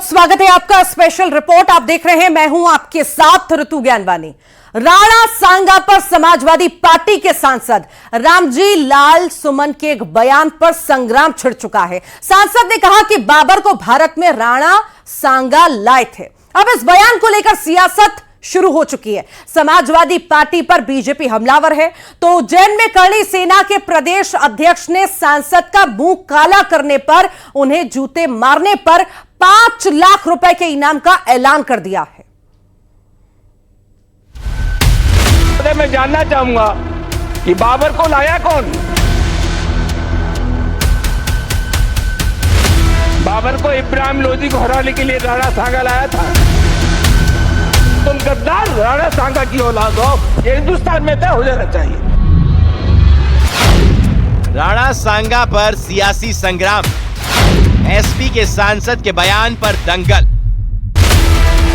बहुत स्वागत है आपका। स्पेशल रिपोर्ट आप देख रहे हैं, मैं हूं आपके साथ ऋतु ज्ञानवानी। राणा सांगा पर समाजवादी पार्टी के सांसद रामजी लाल सुमन के एक बयान पर संग्राम छिड़ चुका है। सांसद ने कहा कि बाबर को भारत में राणा सांगा लाए थे। अब इस बयान को लेकर सियासत शुरू हो चुकी है। समाजवादी पार्टी पर बीजेपी हमलावर है तो उज्जैन में करणी सेना के प्रदेश अध्यक्ष ने सांसद का मुंह काला करने पर, उन्हें जूते मारने पर 5 लाख रुपए के इनाम का ऐलान कर दिया है। मैं जानना चाहूंगा कि बाबर को लाया कौन? बाबर को इब्राहिम लोधी को हराने के लिए राणा सांगा लाया था। तुम गद्दार राणा सांगा की औलाद हो, ये हिंदुस्तान में तय हो जाना चाहिए। राणा सांगा पर सियासी संग्राम, एसपी के सांसद के बयान पर दंगल।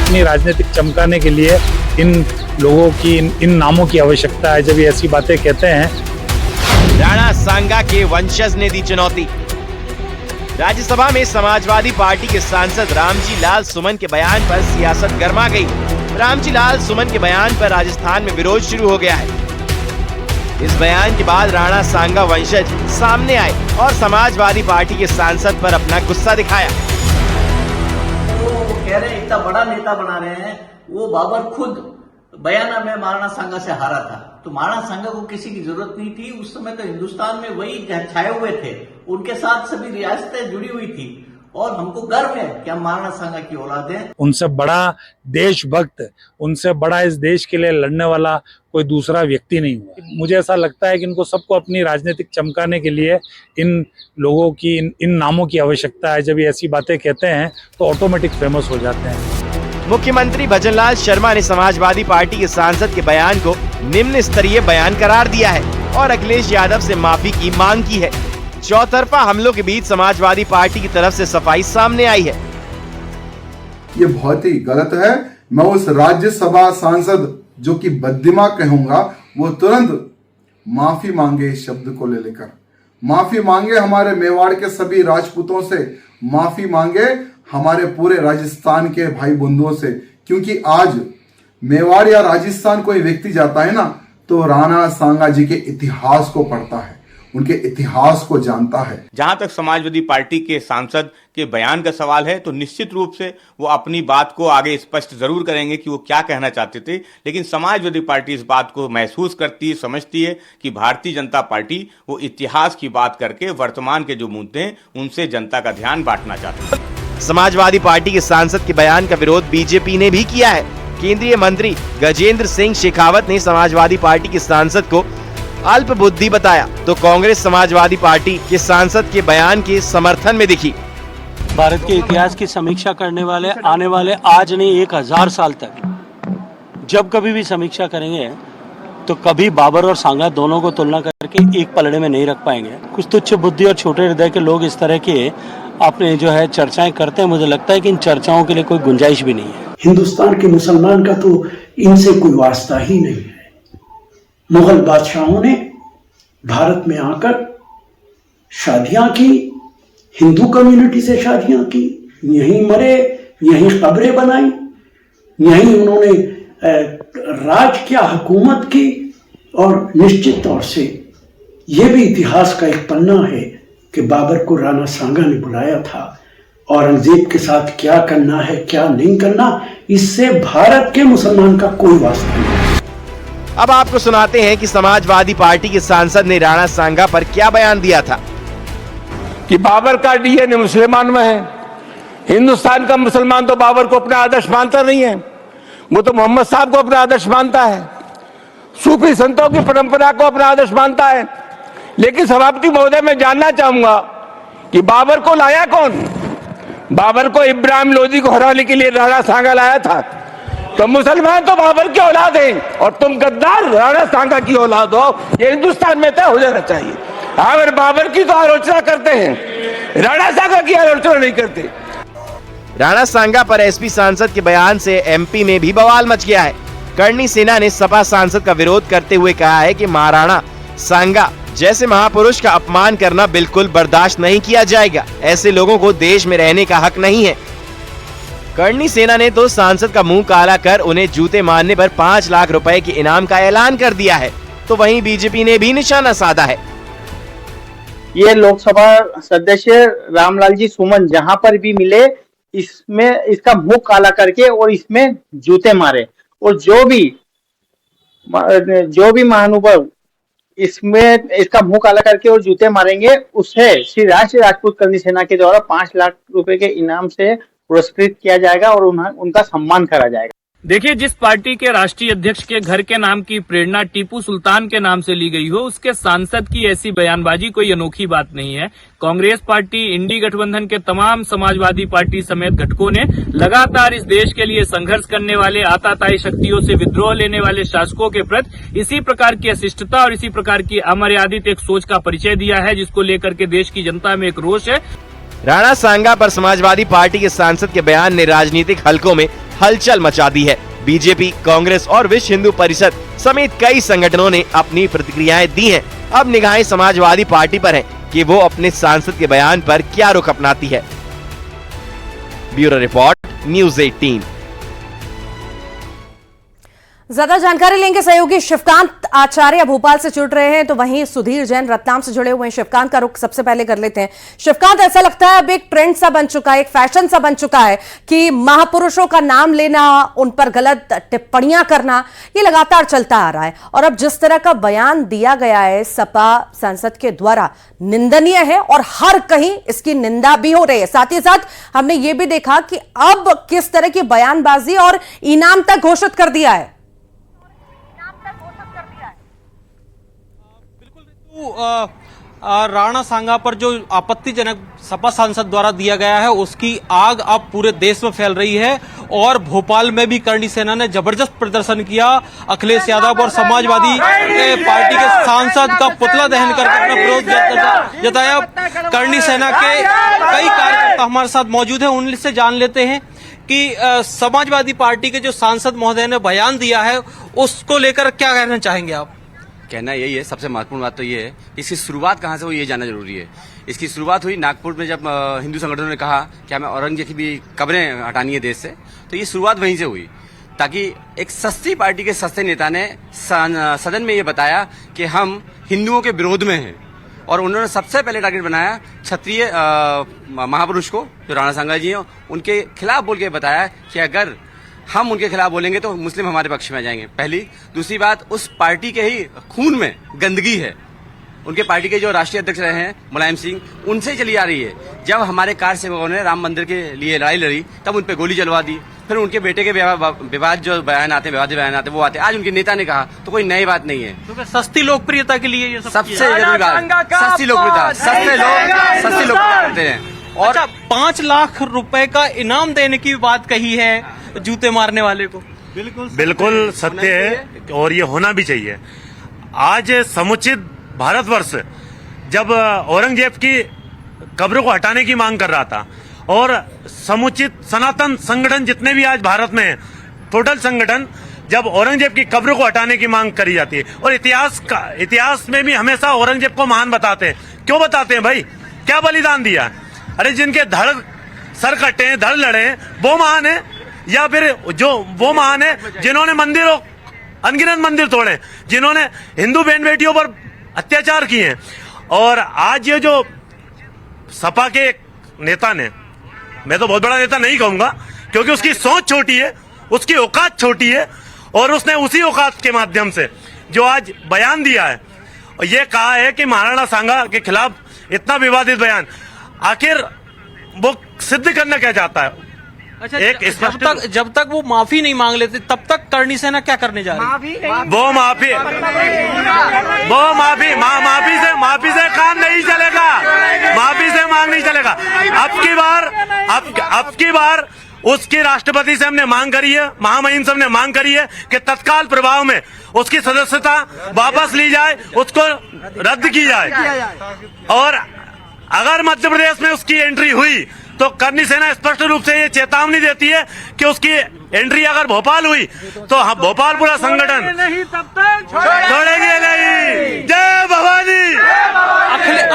अपनी राजनीतिक चमकाने के लिए इन लोगों की इन नामों की आवश्यकता है जब ये ऐसी बातें कहते हैं। राणा सांगा के वंशज ने दी चुनौती। राज्यसभा में समाजवादी पार्टी के सांसद रामजी लाल सुमन के बयान पर सियासत गर्मा गई। रामजी लाल सुमन के बयान पर राजस्थान में विरोध शुरू हो गया है। इस बयान के बाद राणा सांगा वंशज सामने आए और समाजवादी पार्टी के सांसद पर अपना गुस्सा दिखाया। वो कह रहे हैं इतना बड़ा नेता बना रहे हैं, वो बाबर खुद बयाना में महाराणा सांगा से हारा था, तो महाराणा सांगा को किसी की जरूरत नहीं थी। उस समय तो हिंदुस्तान में वही छाए हुए थे, उनके साथ सभी रियासतें जुड़ी हुई थी और हमको गर्व है कि हम महाराणा सांगा की औलाद हैं। उनसे बड़ा देशभक्त, उनसे बड़ा इस देश के लिए लड़ने वाला कोई दूसरा व्यक्ति नहीं हुआ। मुझे ऐसा लगता है कि इनको सबको अपनी राजनीतिक चमकाने के लिए इन लोगों की इन नामों की आवश्यकता है। जब ये ऐसी बातें कहते हैं तो ऑटोमेटिक फेमस हो जाते हैं। मुख्यमंत्री भजनलाल शर्मा ने समाजवादी पार्टी के सांसद के बयान को निम्न स्तरीय बयान करार दिया है और अखिलेश यादव से माफी की मांग की है। चौतरफा हमलों के बीच समाजवादी पार्टी की तरफ से सफाई सामने आई है। ये बहुत ही गलत है। मैं उस राज्यसभा सांसद जो कि बददिमाग कहूंगा, वो तुरंत माफी मांगे इस शब्द को ले लेकर, माफी मांगे हमारे मेवाड़ के सभी राजपूतों से, माफी मांगे हमारे पूरे राजस्थान के भाई बंधुओं से, क्योंकि आज मेवाड़ या राजस्थान कोई व्यक्ति जाता है ना तो राणा सांगा जी के इतिहास को पढ़ता है, उनके इतिहास को जानता है। जहां तक समाजवादी पार्टी के सांसद के बयान का सवाल है तो निश्चित रूप से वो अपनी बात को आगे स्पष्ट जरूर करेंगे कि वो क्या कहना चाहते थे, लेकिन समाजवादी पार्टी इस बात को महसूस करती है, समझती है कि भारतीय जनता पार्टी वो इतिहास की बात करके वर्तमान के जो मुद्दे हैं उनसे जनता का ध्यान बांटना चाहती है। समाजवादी पार्टी के सांसद के बयान का विरोध बीजेपी ने भी किया है। केंद्रीय मंत्री गजेंद्र सिंह शेखावत ने समाजवादी पार्टी के सांसद को अल्प बुद्धि बताया तो कांग्रेस समाजवादी पार्टी के सांसद के बयान के समर्थन में दिखी। भारत के इतिहास की समीक्षा करने वाले आने वाले आज नहीं 1000 साल तक जब कभी भी समीक्षा करेंगे तो कभी बाबर और सांगा दोनों को तुलना करके एक पलड़े में नहीं रख पाएंगे। कुछ तुच्छ बुद्धि और छोटे हृदय के लोग इस तरह के अपने जो है चर्चाएं करते हैं। मुझे लगता है कि इन चर्चाओं के लिए कोई गुंजाइश भी नहीं है। हिंदुस्तान के मुसलमान का तो इनसे कोई वास्ता ही नहीं है। मुगल बादशाहों ने भारत में आकर शादियां की, हिंदू कम्युनिटी से शादियां की, यहीं मरे, यहीं कब्रें बनाई, यहीं उन्होंने राज किया, हुकूमत की। और निश्चित तौर से यह भी इतिहास का एक पन्ना है कि बाबर को राणा सांगा ने बुलाया था। औरंगजेब के साथ क्या करना है क्या नहीं करना, इससे भारत के मुसलमान का कोई वास्ता नहीं। अब आपको सुनाते हैं कि समाजवादी पार्टी के सांसद ने राणा सांगा पर क्या बयान दिया था। कि बाबर का डीएनए मुसलमान में है। हिंदुस्तान का मुसलमान तो बाबर को अपना आदर्श मानता नहीं है, वो तो मोहम्मद साहब को अपना आदर्श मानता है, सूफी संतों की परंपरा को अपना आदर्श मानता है। लेकिन सभापति महोदय, मैं जानना चाहूंगा कि बाबर को लाया कौन? बाबर को इब्राहिम लोधी को हराने के लिए राणा सांगा लाया था, तो मुसलमान तो बाबर की औलाद हैं और तुम गद्दार राणा सांगा की औलाद हो, ये हिंदुस्तान में तय हो जाना चाहिए। अगर बाबर की तो आलोचना करते हैं, राणा सांगा की आलोचना नहीं करते। राणा सांगा पर एसपी सांसद के बयान से एमपी में भी बवाल मच गया है। करणी सेना ने सपा सांसद का विरोध करते हुए कहा है कि महाराणा सांगा जैसे महापुरुष का अपमान करना बिल्कुल बर्दाश्त नहीं किया जाएगा। ऐसे लोगों को देश में रहने का हक नहीं है। करणी सेना ने तो सांसद का मुंह काला कर उन्हें जूते मारने पर 5 लाख रुपए के इनाम का ऐलान कर दिया है, तो वहीं बीजेपी ने भी निशाना साधा है। ये लोकसभा सदस्य रामलाल जी सुमन जहां पर भी मिले इसमें इसका मुंह काला करके और इसमें जूते मारे, और जो भी महानुभाव इसमें इसका मुंह काला करके और जूते मारेंगे उसे श्री राष्ट्रीय राजपूत करणी सेना के द्वारा 5 लाख रुपए के इनाम से पुरस्कृत किया जाएगा और उनका सम्मान करा जाएगा। देखिए, जिस पार्टी के राष्ट्रीय अध्यक्ष के घर के नाम की प्रेरणा टीपू सुल्तान के नाम से ली गई हो, उसके सांसद की ऐसी बयानबाजी कोई अनोखी बात नहीं है। कांग्रेस पार्टी, इंडी गठबंधन के तमाम समाजवादी पार्टी समेत घटकों ने लगातार इस देश के लिए संघर्ष करने वाले आताताई शक्तियों से विद्रोह लेने वाले शासकों के प्रति इसी प्रकार की अशिष्टता और इसी प्रकार की अमर्यादित एक सोच का परिचय दिया है, जिसको लेकर के देश की जनता में एक रोष है। राणा सांगा पर समाजवादी पार्टी के सांसद के बयान ने राजनीतिक हलकों में हलचल मचा दी है। बीजेपी, कांग्रेस और विश्व हिंदू परिषद समेत कई संगठनों ने अपनी प्रतिक्रियाएं दी हैं। अब निगाहें समाजवादी पार्टी पर हैं कि वो अपने सांसद के बयान पर क्या रुख अपनाती है। Bureau report, news 18। ज्यादा जानकारी लेंगे सहयोगी शिवकांत आचार्य भोपाल से जुड़ रहे हैं, तो वहीं सुधीर जैन रतलाम से जुड़े हुए हैं। शिवकांत का रुख सबसे पहले कर लेते हैं। शिवकांत, ऐसा लगता है अब एक ट्रेंड सा बन चुका है, एक फैशन सा बन चुका है कि महापुरुषों का नाम लेना, उन पर गलत टिप्पणियां करना, ये लगातार चलता आ रहा है। और अब जिस तरह का बयान दिया गया है सपा सांसद के द्वारा, निंदनीय है और हर कहीं इसकी निंदा भी हो रही है। साथ ही साथ हमने ये भी देखा कि अब किस तरह की बयानबाजी और इनाम तक घोषित कर दिया है। राणा सांगा पर जो आपत्तिजनक सपा सांसद द्वारा दिया गया है उसकी आग अब पूरे देश में फैल रही है, और भोपाल में भी करणी सेना ने जबरदस्त प्रदर्शन किया। अखिलेश यादव और समाजवादी पार्टी के सांसद का पुतला दहन करके अपना विरोध जताया। करणी सेना के कई कार्यकर्ता हमारे साथ मौजूद हैं, उनसे जान लेते हैं कि समाजवादी पार्टी के जो सांसद महोदय ने बयान दिया है उसको लेकर क्या कहना चाहेंगे आप? कहना यही है, सबसे महत्वपूर्ण बात तो ये है, इसकी शुरुआत कहाँ से हुई ये जानना जरूरी है। इसकी शुरुआत हुई नागपुर में, जब हिंदू संगठनों ने कहा कि हमें औरंगजेब की भी कब्रें हटानी है देश से, तो ये शुरुआत वहीं से हुई, ताकि एक सस्ती पार्टी के सस्ते नेता ने सदन में ये बताया कि हम हिंदुओं के विरोध में हैं, और उन्होंने सबसे पहले टारगेट बनाया क्षत्रिय महापुरुष को, जो राणा सांगा जी हैं, उनके खिलाफ बोल के बताया कि अगर हम उनके खिलाफ बोलेंगे तो मुस्लिम हमारे पक्ष में आ जाएंगे। पहली। दूसरी बात, उस पार्टी के ही खून में गंदगी है। उनके पार्टी के जो राष्ट्रीय अध्यक्ष रहे हैं मुलायम सिंह, उनसे ही चली आ रही है। जब हमारे कार सेवकों ने राम मंदिर के लिए लड़ाई लड़ी तब उन पे गोली चलवा दी। फिर उनके बेटे के विवाद जो बयान आते, विवादी बयान आते, वो आते। आज उनके नेता ने कहा, तो कोई नई बात नहीं है। तो सस्ती लोकप्रियता के लिए ये सबसे जरूरी बात, सस्ती लोकप्रियता, सस्ते लोग सस्ती लोकप्रियता करते हैं। और 5 लाख रुपए का इनाम देने की बात कही है जूते मारने वाले को। बिल्कुल सत्य है, और ये होना भी चाहिए। आज समुचित भारतवर्ष जब औरंगजेब की कब्र को हटाने की मांग कर रहा था, और समुचित सनातन संगठन जितने भी आज भारत में हैं, टोटल संगठन, जब औरंगजेब की कब्र को हटाने की मांग करी जाती है, और इतिहास में भी हमेशा औरंगजेब को महान बताते हैं। क्यों बताते हैं भाई? क्या बलिदान दिया? अरे जिनके धड़ सर कटे हैं, धड़ लड़े हैं, वो महान है, या फिर जो वो महान है जिन्होंने मंदिरों, अनगिनत मंदिर तोड़े, जिन्होंने हिंदू बहन बेटियों पर अत्याचार किए हैं। और आज ये जो सपा के एक नेता ने, मैं तो बहुत बड़ा नेता नहीं कहूंगा क्योंकि उसकी सोच छोटी है, उसकी औकात छोटी है, और उसने उसी औकात के माध्यम से जो आज बयान दिया है, और ये कहा है कि महाराणा सांगा के खिलाफ इतना विवादित बयान, आखिर वो सिद्ध करना क्या चाहता है? अच्छा, जब तक वो माफी नहीं मांग लेते तब तक करणी सेना क्या करने जा रही है? माफी से काम नहीं चलेगा, माफी से मांग नहीं चलेगा। अब की बार उसकी राष्ट्रपति से हमने मांग करी है, महामहिम से हमने मांग करी है कि तत्काल प्रभाव में उसकी सदस्यता वापस ली जाए, उसको रद्द की जाए। और अगर मध्य प्रदेश में उसकी एंट्री हुई तो करनी सेना स्पष्ट रूप से ये चेतावनी देती है कि उसकी एंट्री अगर भोपाल हुई तो भोपाल पूरा संगठन नहीं तब तक छोड़ेगी नहीं। जय भवानी।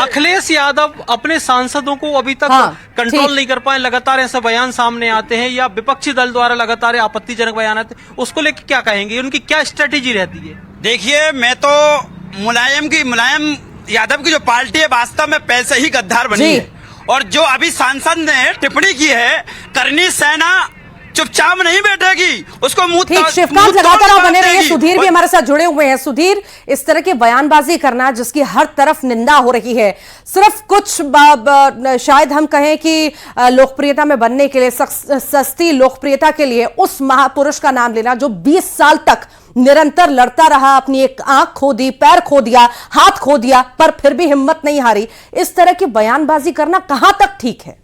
अखिलेश यादव अपने सांसदों को अभी तक कंट्रोल नहीं कर पाए, लगातार ऐसे बयान सामने आते हैं या विपक्षी दल द्वारा लगातार आपत्तिजनक बयान आते हैं, उसको लेकर क्या कहेंगे? उनकी क्या स्ट्रेटेजी रहती है? देखिए, मैं तो मुलायम यादव की जो पार्टी है वास्तव में पैसे ही गद्दार बनी है, और जो अभी सांसद ने टिप्पणी की है, करनी सेना चुपचाप नहीं बैठेगी, उसको मुंह ठीक। शिवकांत लगातार आप बने रहिए। सुधीर भी हमारे साथ जुड़े हुए हैं। सुधीर, इस तरह की बयानबाजी करना जिसकी हर तरफ निंदा हो रही है, सिर्फ कुछ शायद हम कहें कि लोकप्रियता में बनने के लिए, सस्ती लोकप्रियता के लिए उस महापुरुष का नाम लेना जो 20 साल तक निरंतर लड़ता रहा, अपनी एक आंख खो दी, पैर खो दिया, हाथ खो दिया, पर फिर भी हिम्मत नहीं हारी, इस तरह की बयानबाजी करना कहां तक ठीक है?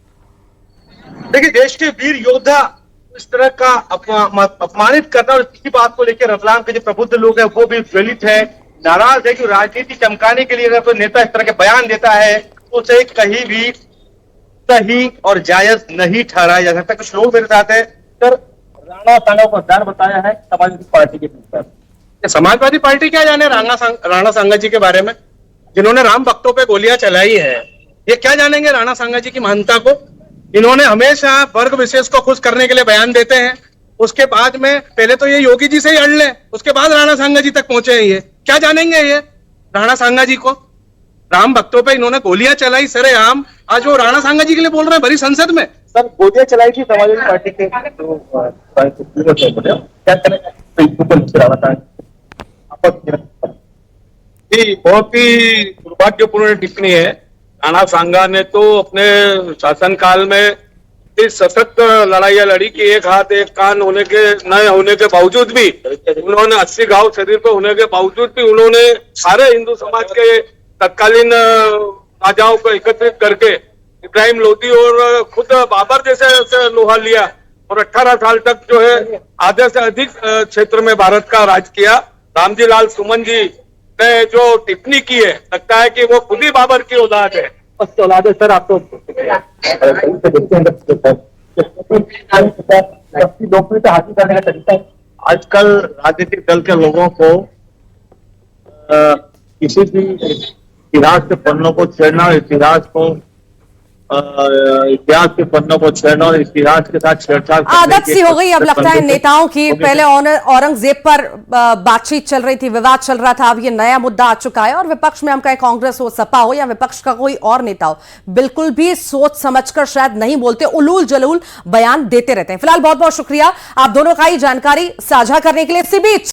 देखिए, देश के वीर योद्धा इस तरह का अपमानित करना, और इसी बात को लेकर रतलाम के जो प्रबुद्ध लोग हैं वो भी ज्वलित है, नाराज है कि राजनीति चमकाने के लिए अगर कोई नेता इस तरह के बयान देता है तो उसे कहीं भी सही और जायज नहीं ठहराया जा सकता। कुछ लोग मेरे साथ है सर, राणा सांगा को गद्दार बताया है समाजवादी पार्टी के। समाजवादी पार्टी क्या जाने राणा सांगा जी के बारे में, जिन्होंने राम भक्तों पे गोलियां चलाई है, ये क्या जानेंगे राणा सांगा जी की महानता को? इन्होंने हमेशा वर्ग विशेष को खुश करने के लिए बयान देते हैं, उसके बाद में पहले तो ये योगी जी से ही अड़ ले, उसके बाद राणा सांगा जी तक पहुंचे हैं। ये क्या जानेंगे ये राणा सांगा जी को? राम भक्तों पे इन्होंने गोलियां चलाई सरेआम, आज वो राणा सांगा जी के लिए बोल रहे हैं भरी संसद में। सर, गोलियां चलाई थी समाजवादी पार्टी के बहुत ही दुर्भाग्यपूर्ण टिप्पणी है। राणा सांगा ने तो अपने शासनकाल में इस सशक्त लड़ाइयाँ लड़ी कि एक हाथ एक कान होने के न होने के बावजूद भी उन्होंने 80 घाव शरीर पर होने के बावजूद भी उन्होंने सारे हिंदू समाज के तत्कालीन राजाओं को एकत्रित करके इब्राहिम लोदी और खुद बाबर जैसे लोहा लिया, और 18 साल तक जो है आधे से अधिक क्षेत्र में भारत का राज किया। रामजी लाल सुमन जी ने जो टिप्पणी की है, लगता है कि वो खुद ही बाबर की औलाद है। औलाद है सर, आप तो लोकप्रियता हासिल करने का तरीका। आजकल राजनीतिक दल के लोगों को किसी भी इतिहास के पन्नों को छेड़ना, इतिहास के पन्नों को छेड़ना और इतिहास के साथ छेड़छाड़ आदत सी हो गई अब लगता है नेताओं की। पहले औरंगजेब पर बातचीत चल रही थी, विवाद चल रहा था, अब ये नया मुद्दा आ चुका है और विपक्ष में हम कहें कांग्रेस हो, सपा हो या विपक्ष का कोई और नेता हो, बिल्कुल भी सोच समझकर शायद नहीं बोलते, उलूल जलूल बयान देते रहते हैं। फिलहाल बहुत बहुत शुक्रिया आप दोनों का ही जानकारी साझा करने के लिए। इसी बीच